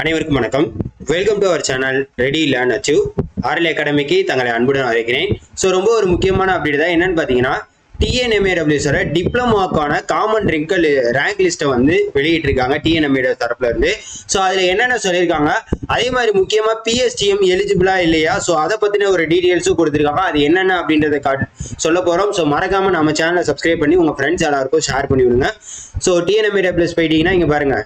அனைவருக்கும் வணக்கம். Welcome to our channel ready learn achieve. RL அகாடமிக்கு தங்களை அன்புடன் அழைக்கிறேன். ஸோ ரொம்ப ஒரு முக்கியமான அப்டேட் தான். என்னன்னு பார்த்தீங்கன்னா டிஎன்எம்ஏடபிள்யூஸோட டிப்ளமோக்கான காமன் ரேங்க் லிஸ்ட்டை வந்து வெளியிட்டிருக்காங்க டிஎன்எம்ஏட தரப்புல இருந்து. ஸோ அதில் என்னென்ன சொல்லியிருக்காங்க, அதே மாதிரி முக்கியமாக பிஎஸ்டிஎம் எலிஜிபிளா இல்லையா, ஸோ அதை பற்றின ஒரு டீட்டெயில்ஸும் கொடுத்துருக்காங்க. அது என்னென்ன அப்படின்றத சொல்ல போகிறோம். ஸோ மறக்காமல் நம்ம சேனலை சப்ஸ்கிரைப் பண்ணி உங்கள் ஃப்ரெண்ட்ஸ் எல்லாருக்கும் ஷேர் பண்ணி விடுங்க. ஸோ டிஎன்எம்ஏடபிள்யூஎஸ் போயிட்டீங்கன்னா இங்கே பாருங்க,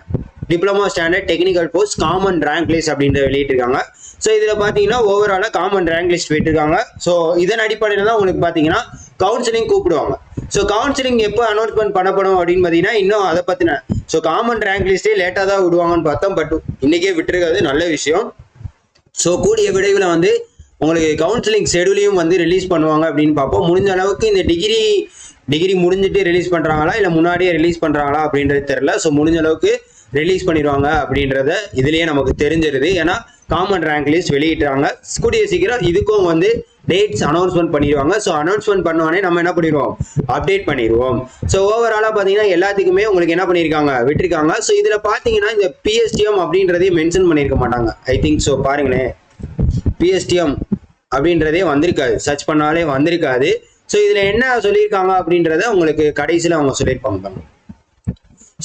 diploma standard technical post common rank list அப்படின்ற வெளியிட்டிருக்காங்க. ஸோ இதில் பார்த்தீங்கன்னா ஓவராலாக காமன் ரேங்க் லிஸ்ட் போயிட்டுருக்காங்க. ஸோ இதன் அடிப்படையில் தான் உங்களுக்கு பார்த்தீங்கன்னா கவுன்சிலிங் கூப்பிடுவாங்க. ஸோ கவுன்சிலிங் எப்போ அனௌன்ஸ்மெண்ட் பண்ணப்படும் அப்படின்னு பார்த்தீங்கன்னா இன்னும் அதை பற்றின ஸோ காமன் ரேங்க் லிஸ்ட்டே லேட்டாக தான் விடுவாங்கன்னு பார்த்தோம். பட் இன்றைக்கே விட்டுருக்காது, நல்ல விஷயம். ஸோ கூடிய விரைவில் வந்து உங்களுக்கு கவுன்சிலிங் ஷெடியூலையும் வந்து ரிலீஸ் பண்ணுவாங்க அப்படின்னு பார்ப்போம். முடிஞ்ச அளவுக்கு இந்த டிகிரி முடிஞ்சிட்டு ரிலீஸ் பண்ணுறாங்களா இல்லை முன்னாடியே ரிலீஸ் பண்ணுறாங்களா அப்படின்றது தெரியல. ஸோ முடிஞ்ச அளவுக்கு ரிலீஸ் பண்ணிடுவாங்க அப்படின்றத இதுலயே நமக்கு தெரிஞ்சிருது. ஏன்னா காமன் ரேங்க் லிஸ்ட் வெளியிட்டாங்க. கூடிய சீக்கிரம் இதுக்கும் வந்து டேட்ஸ் அனௌன்ஸ்மெண்ட் பண்ணிடுவாங்க. ஸோ அனௌன்ஸ்மெண்ட் பண்ணுவானே நம்ம என்ன பண்ணிடுவோம், அப்டேட் பண்ணிடுவோம். ஸோ ஓவராலாக பார்த்தீங்கன்னா எல்லாத்துக்குமே உங்களுக்கு என்ன பண்ணியிருக்காங்க, விட்டுருக்காங்க. ஸோ இதில் பார்த்தீங்கன்னா இந்த பிஎஸ்டிஎம் அப்படின்றதே மென்ஷன் பண்ணியிருக்க மாட்டாங்க ஐ திங்க். ஸோ பாருங்களேன், பிஎஸ்டிஎம் அப்படின்றதே வந்திருக்காது, சர்ச் பண்ணாலே வந்திருக்காது. ஸோ இதில் என்ன சொல்லியிருக்காங்க அப்படின்றத உங்களுக்கு கடைசியில் அவங்க சொல்லியிருப்பாங்க.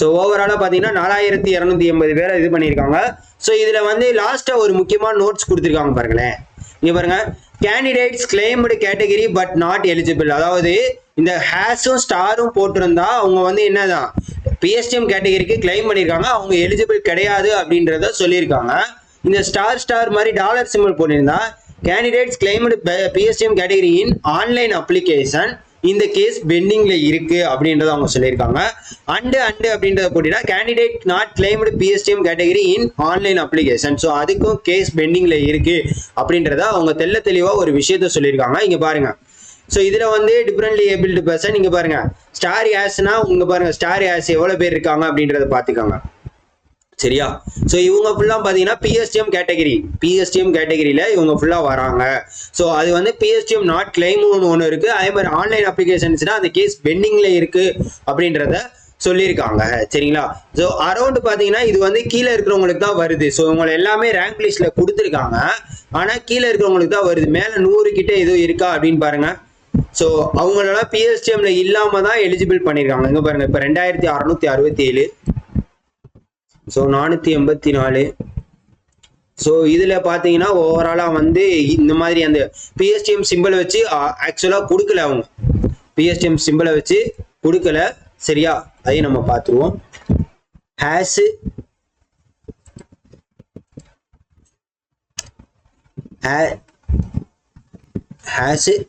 ஸோ ஓவராலாக பார்த்தீங்கன்னா 4280 பேரை இது பண்ணியிருக்காங்க. ஸோ இதில் வந்து லாஸ்ட்டாக ஒரு முக்கியமான நோட்ஸ் கொடுத்துருக்காங்க பாருங்களேன். இங்கே பாருங்க, candidates claimed category but not eligible. அதாவது இந்த ஹேஷும் ஸ்டாரும் போட்டிருந்தா அவங்க வந்து என்னதான் பிஎஸ்டிஎம் கேட்டகரிக்கு கிளைம் பண்ணியிருக்காங்க, அவங்க எலிஜிபிள் கிடையாது அப்படின்றத சொல்லியிருக்காங்க. இந்த ஸ்டார் மாதிரி டாலர் சிம்பிள் போட்டிருந்தா candidates claimed PSTM category in online application இந்த கேஸ் பெண்டிங்ல இருக்கு அப்படின்றத அவங்க சொல்லியிருக்காங்க. அண்டு அப்படின்றத போட்டினா candidate not claimed PSTM category in online application. So அதுக்கும் கேஸ் பெண்டிங்ல இருக்கு அப்படின்றத அவங்க தெளிவா ஒரு விஷயத்த சொல்லியிருக்காங்க. இங்க பாருங்க, ஸோ இதுல வந்து டிஃபரெண்ட்லி ஏபிள்டு பர்சன் இங்க பாருங்க, ஸ்டார் ஆஸ்னா உங்க பாருங்க ஸ்டார் ஆஸ் எவ்வளவு பேர் இருக்காங்க அப்படின்றத பாத்துக்காங்க, சரியா? ஸோ இவங்க ஃபுல்லா பாத்தீங்கன்னா பிஎஸ்டிஎம் கேட்டகரியில இவங்க ஃபுல்லா வராங்க. ஸோ அது வந்து பிஎஸ்டிஎம் நாட் கிளைம் ஒன்று இருக்கு. அதே மாதிரி ஆன்லைன் அப்ளிகேஷன்ஸ்னா அந்த கேஸ் பெண்டிங்ல இருக்கு அப்படின்றத சொல்லியிருக்காங்க, சரிங்களா? ஸோ அரௌண்ட் பாத்தீங்கன்னா இது வந்து கீழே இருக்கிறவங்களுக்கு தான் வருது. ஸோ இவங்களை எல்லாமே ரேங்க் லிஸ்ட்ல கொடுத்துருக்காங்க, ஆனா கீழே இருக்கிறவங்களுக்கு தான் வருது. மேல 100 கிட்ட எதுவும் இருக்கா அப்படின்னு பாருங்க. ஸோ அவங்களெல்லாம் பிஎஸ்டிஎம்ல இல்லாம தான் எலிஜிபிள் பண்ணிருக்காங்க. இங்க பாருங்க, இப்ப 2667, ஸோ 484. ஸோ இதுல பாத்தீங்கன்னா ஓவராலா வந்து இந்த மாதிரி அந்த பிஎஸ்டிஎம் சிம்பிளை வச்சு ஆக்சுவலா கொடுக்கல, அவங்க பிஎஸ்டிஎம் சிம்பிளை வச்சு கொடுக்கல, சரியா? அதையும் நம்ம பார்த்துருவோம். Hash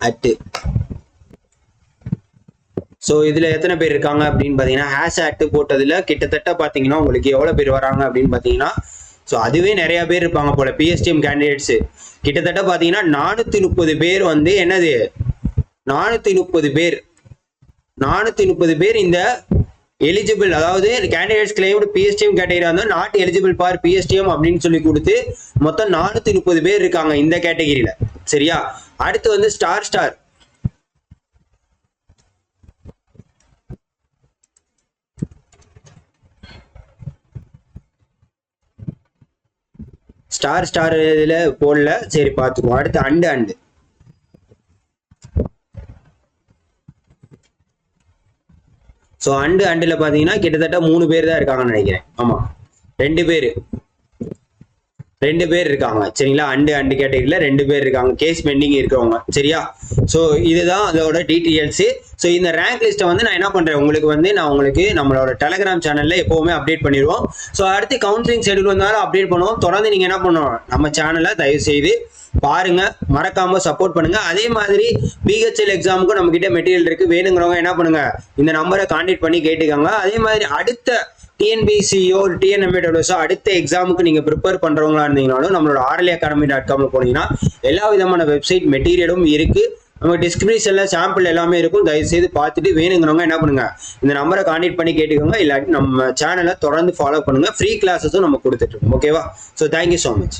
at. ஸோ இதுல எத்தனை பேர் இருக்காங்க அப்படின்னு பாத்தீங்கன்னா ஹேஷ் அட் போட்டதுல கிட்டத்தட்ட பாத்தீங்கன்னா உங்களுக்கு எவ்வளவு பேர் வராங்க அப்படின்னு பாத்தீங்கன்னா, ஸோ அதுவே நிறைய பேர் இருப்பாங்க போல. பிஎஸ்டிஎம் கேண்டிடேட்ஸ் கிட்டத்தட்ட பாத்தீங்கன்னா 430 பேர் வந்து என்னது 430 பேர் இந்த எலிஜிபிள், அதாவது கேண்டிடேட்ஸ் கிளைம்டு பிஎஸ்டிஎம் கேட்டகரி வந்து நாட் எலிஜிபிள் ஃபார் பிஎஸ்டிஎம் அப்படின்னு சொல்லி கொடுத்து மொத்தம் 430 பேர் இருக்காங்க இந்த கேட்டகரியில, சரியா? அடுத்து வந்து ஸ்டார் இதுல போடல, சரி பாத்துக்குவோம். அடுத்து அண்டு. ஸோ அண்டுல பாத்தீங்கன்னா கிட்டத்தட்ட 3 பேர் தான் இருக்காங்கன்னு நினைக்கிறேன். ஆமா, 2 பேர் இருக்காங்க, சரிங்களா? அண்டு கேட்டகரியில 2 பேர் இருக்காங்க, கேஸ் பெண்டிங் இருக்கிறவங்க, சரியா? ஸோ இதுதான் அதோட டீட்டெயில்ஸ். ஸோ இந்த ரேங்க் லிஸ்ட்டை வந்து நான் என்ன பண்றேன், உங்களுக்கு நம்மளோட டெலிகிராம் சேனல்ல எப்பவுமே அப்டேட் பண்ணிடுவோம். ஸோ அடுத்து கவுன்சிலிங் ஷெடியூல் வந்தாலும் அப்டேட் பண்ணுவோம். தொடர்ந்து நீங்க என்ன பண்ணணும், நம்ம சேனலை தயவு செய்து பாருங்க, மறக்காம சப்போர்ட் பண்ணுங்க. அதே மாதிரி பிஹெச்எல் எக்ஸாமுக்கும் நம்ம கிட்ட மெட்டீரியல் இருக்கு, வேணுங்கிறவங்க என்ன பண்ணுங்க, இந்த நம்பரை கான்டாக்ட் பண்ணி கேட்டுக்கோங்க. அதே மாதிரி அடுத்த டிஎன்பிசியோ டிஎன்எம்ஏடபிள்யூஸோ அடுத்த எக்ஸாமுக்கு நீங்க ப்ரிப்பேர் பண்றவங்களா இருந்தீங்கனாலும் நம்மளோட arlacademy.com போனீங்கன்னா எல்லா விதமான வெப்சைட் மெட்டீரியலும் இருக்கு. நம்ம டிஸ்கிரிப்ஷன்ல சாம்பிள் எல்லாமே இருக்கும். தயவு செய்து பார்த்துட்டு வேணுங்கிறவங்க என்ன பண்ணுங்க, இந்த நம்பரை கான்டாக்ட் பண்ணி கேட்டுக்கோங்க. இல்லாட்டி நம்ம சேனலை தொடர்ந்து ஃபாலோ பண்ணுங்க. ஃப்ரீ கிளாஸஸும் நம்ம கொடுத்துட்டு இருக்கோம், ஓகேவா? So thank you so much.